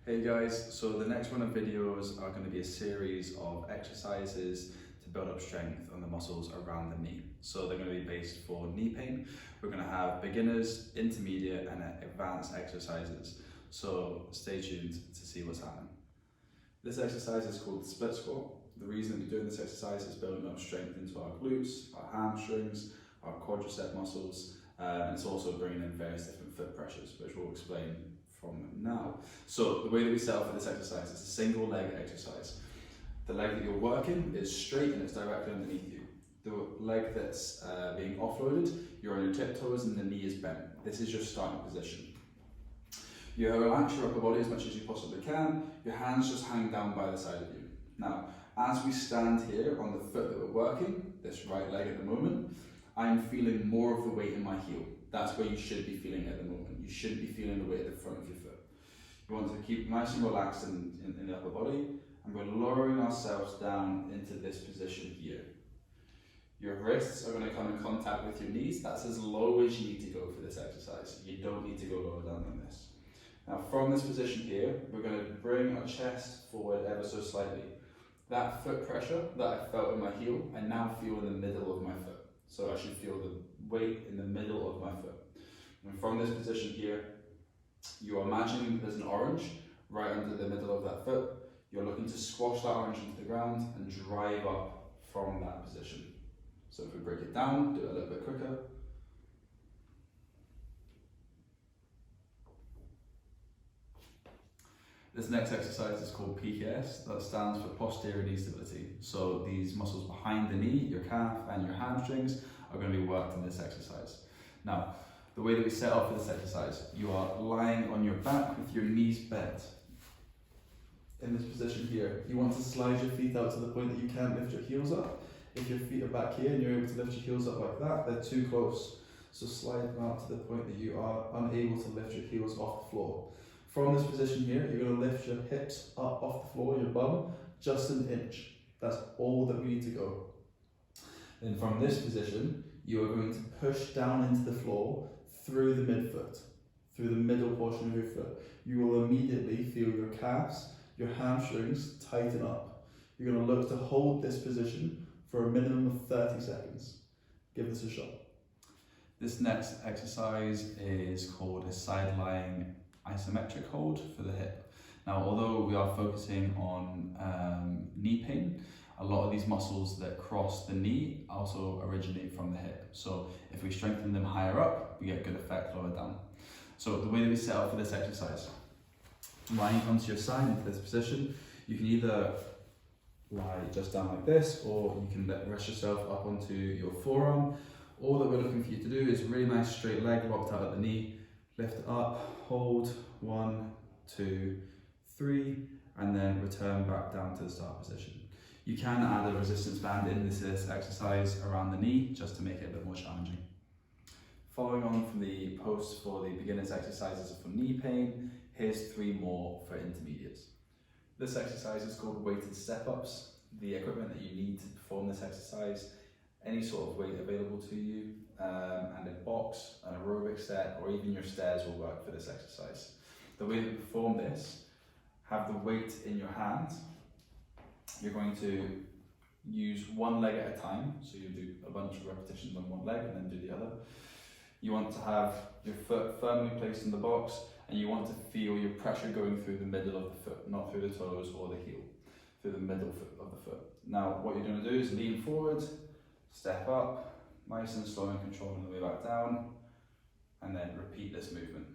Hey guys, so the next run of videos are going to be a series of exercises to build up strength on the muscles around the knee. So they're going to be based for knee pain. We're going to have beginners, intermediate and advanced exercises. So stay tuned to see what's happening. This exercise is called the split squat. The reason we're doing this exercise is building up strength into our glutes, our hamstrings, our quadricep muscles, and it's also bringing in various different foot pressures, which we'll explain from now. So the way that we set up for this exercise is a single leg exercise. The leg that you're working is straight and it's directly underneath you. The leg that's being offloaded, you're on your tiptoes and the knee is bent. This is your starting position. You relax your upper body as much as you possibly can. Your hands just hang down by the side of you. Now, as we stand here on the foot that we're working, this right leg at the moment, I'm feeling more of the weight in my heel. That's where you should be feeling it at the moment. You shouldn't be feeling the weight at the front of your foot. You want to keep nice and relaxed in the upper body, and we're lowering ourselves down into this position here. Your wrists are going to come in contact with your knees. That's as low as you need to go for this exercise. You don't need to go lower down than this. Now from this position here, we're going to bring our chest forward ever so slightly. That foot pressure that I felt in my heel, I now feel in the middle of my foot. So I should feel the weight in the middle of my foot. And from this position here, you're imagining there's an orange right under the middle of that foot. You're looking to squash that orange into the ground and drive up from that position. So if we break it down, do it a little bit quicker. This next exercise is called PKS. That stands for posterior knee stability. So these muscles behind the knee, your calf and your hamstrings, are going to be worked in this exercise. Now, the way that we set up for this exercise, you are lying on your back with your knees bent. In this position here, you want to slide your feet out to the point that you can't lift your heels up. If your feet are back here and you're able to lift your heels up like that, they're too close. So slide them out to the point that you are unable to lift your heels off the floor. From this position here, you're going to lift your hips up off the floor, your bum, just an inch. That's all that we need to go. Then from this position, you are going to push down into the floor through the midfoot, through the middle portion of your foot. You will immediately feel your calves, your hamstrings tighten up. You're going to look to hold this position for a minimum of 30 seconds. Give this a shot. This next exercise is called a side-lying isometric hold for the hip. Now, although we are focusing on knee pain, a lot of these muscles that cross the knee also originate from the hip. So if we strengthen them higher up, we get good effect lower down. So the way that we set up for this exercise, lying onto your side into this position, you can either lie just down like this, or you can rest yourself up onto your forearm. All that we're looking for you to do is a really nice straight leg locked out at the knee. Lift it up, hold, 1, 2, 3, and then return back down to the start position. You can add a resistance band into this exercise around the knee just to make it a bit more challenging. Following on from the post for the beginners exercises for knee pain, here's 3 more for intermediates. This exercise is called weighted step-ups. The equipment that you need to perform this exercise, any sort of weight available to you, and a box, an aerobic set, or even your stairs will work for this exercise. The way that you perform this, have the weight in your hand. You're going to use one leg at a time, so you do a bunch of repetitions on one leg and then do the other. You want to have your foot firmly placed in the box, and you want to feel your pressure going through the middle of the foot, not through the toes or the heel, through the middle of the foot. Now, what you're going to do is lean forward, step up, nice and slow and controlling the way back down, and then repeat this movement.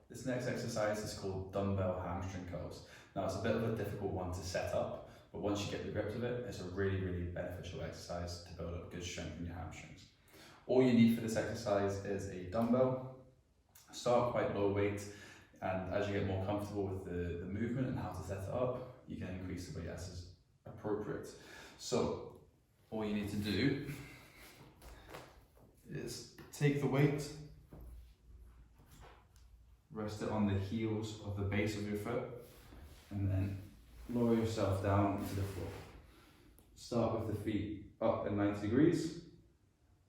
This next exercise is called dumbbell hamstring curls. Now it's a bit of a difficult one to set up, but once you get the grips of it, it's a really, really beneficial exercise to build up good strength in your hamstrings. All you need for this exercise is a dumbbell. Start quite low weight, and as you get more comfortable with the movement and how to set it up, you can increase the weight as is appropriate. So all you need to do is take the weight, rest it on the heels of the base of your foot, and then lower yourself down into the floor. Start with the feet up at 90 degrees,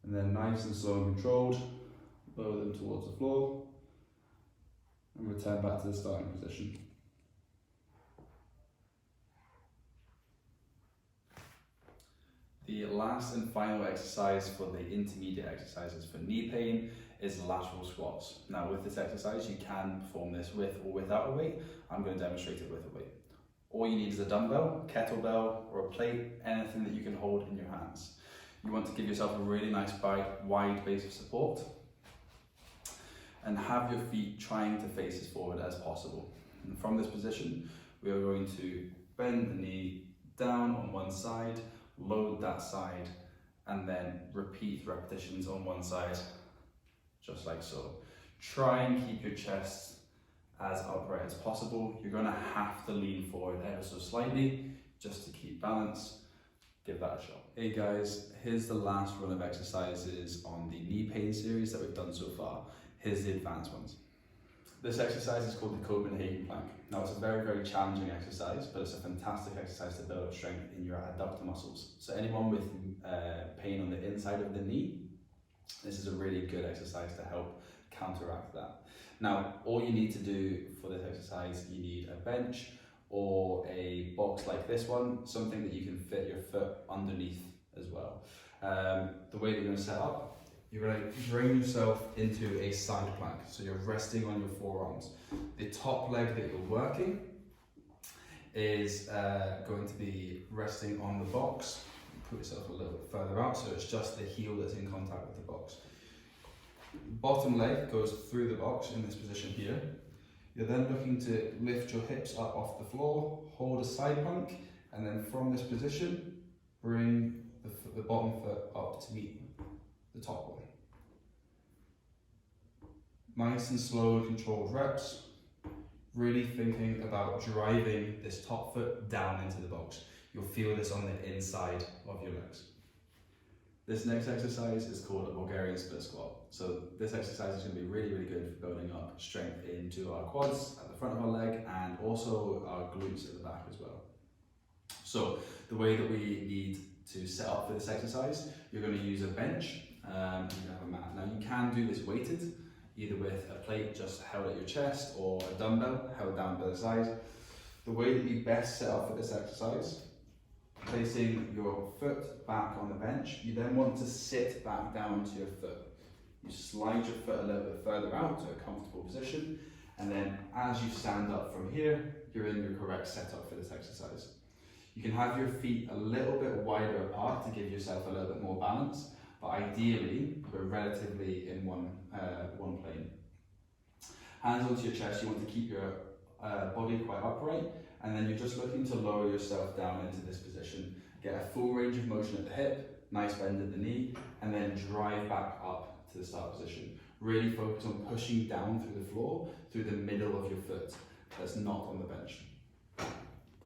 and then nice and slow and controlled, lower them towards the floor, and return back to the starting position. The last and final exercise for the intermediate exercises for knee pain is lateral squats. Now with this exercise you can perform this with or without a weight. I'm going to demonstrate it with a weight. All you need is a dumbbell, kettlebell or a plate, anything that you can hold in your hands. You want to give yourself a really nice wide base of support and have your feet trying to face as forward as possible. And from this position we are going to bend the knee down on one side, load that side, and then repeat repetitions on one side, just like so. Try and keep your chest as upright as possible. You're going to have to lean forward ever so slightly just to keep balance. Give that a shot. Hey guys, here's the last run of exercises on the knee pain series that we've done so far. Here's the advanced ones. This exercise is called the Copenhagen plank. Now it's a very, very challenging exercise, but it's a fantastic exercise to build up strength in your adductor muscles. So anyone with pain on the inside of the knee, this is a really good exercise to help counteract that. Now, all you need to do for this exercise, you need a bench or a box like this one, something that you can fit your foot underneath as well. The way that you're going to set up, you're going to bring yourself into a side plank. So you're resting on your forearms. The top leg that you're working is going to be resting on the box. Put yourself a little bit further out so it's just the heel that's in contact with the box. Bottom leg goes through the box in this position here. You're then looking to lift your hips up off the floor, hold a side plank, and then from this position, bring the bottom foot up to meet the top one. Nice and slow and controlled reps. Really thinking about driving this top foot down into the box. You'll feel this on the inside of your legs. This next exercise is called a Bulgarian split squat. So this exercise is going to be really, really good for building up strength into our quads at the front of our leg and also our glutes at the back as well. So the way that we need to set up for this exercise, you're going to use a bench, you can have a mat. Now you can do this weighted, either with a plate just held at your chest or a dumbbell held down by the side. The way that you best set up for this exercise, placing your foot back on the bench, you then want to sit back down to your foot. You slide your foot a little bit further out to a comfortable position, and then as you stand up from here, you're in your correct setup for this exercise. You can have your feet a little bit wider apart to give yourself a little bit more balance, but ideally, we're relatively in one plane. Hands onto your chest, you want to keep your body quite upright, and then you're just looking to lower yourself down into this position. Get a full range of motion at the hip, nice bend at the knee, and then drive back up to the start position. Really focus on pushing down through the floor, through the middle of your foot that's not on the bench.